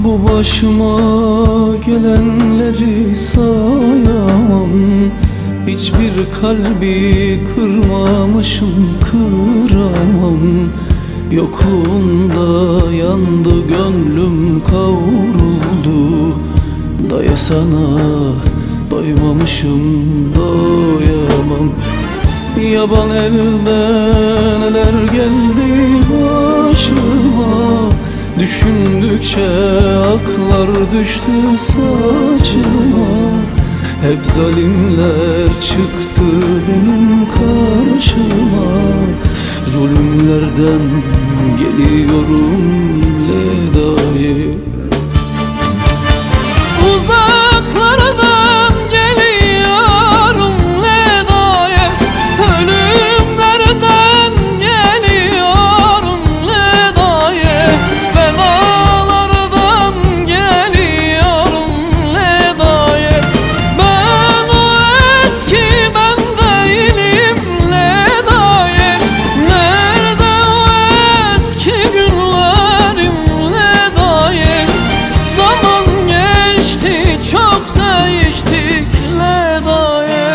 Bu başıma gelenleri sayamam. Hiçbir kalbi kırmamışım, kıramam. Yokluğunda yandı gönlüm, kavruldu. Daya sana doymamışım, doyamam. Yaban elden neler geldi başıma. Düşündükçe aklar düştü saçıma. Hep zalimler çıktı benim karşıma. Zulümlerden geliyorum ledayı. Uzaklardan geliyorum ledayı. Ölümlerden geliyorum ledayı. Belalardan geliyorum ledayı. Ben o eski ben değilim ledayı. Nerede o eski günlerim ledayı? Zaman geçti, çok değiştik ledayı.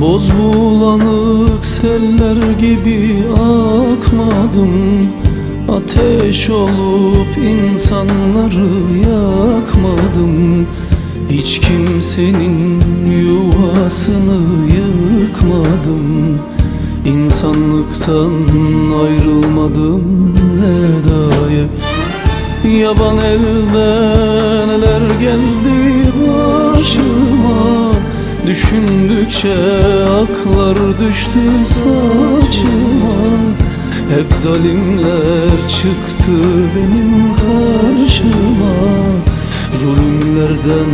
Boz bulanık seller gibi akmadım. Ateş olup insanları yakmadım. Hiç kimsenin yuvasını yıkmadım. İnsanlıktan ayrılmadım ledayı. Yaban elden neler geldi başıma. Düşündükçe aklar düştü saçıma. Hep zalimler çıktı benim karşıma. Zulümlerden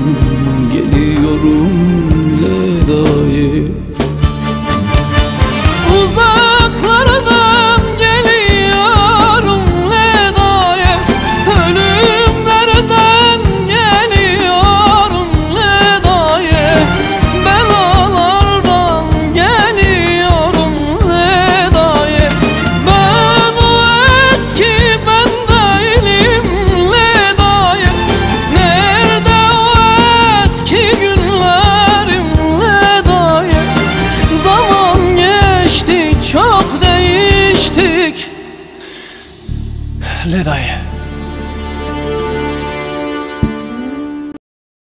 geliyorum ledayı. Uzaklardan geliyorum ledayı. Ölümlerden geliyorum ledayı. Belalardan geliyorum ledayı. Ben o eski ben değilim ledayı. Nerede o eski günlerim ledayı? Zaman geçti, çok değiştik ledayı.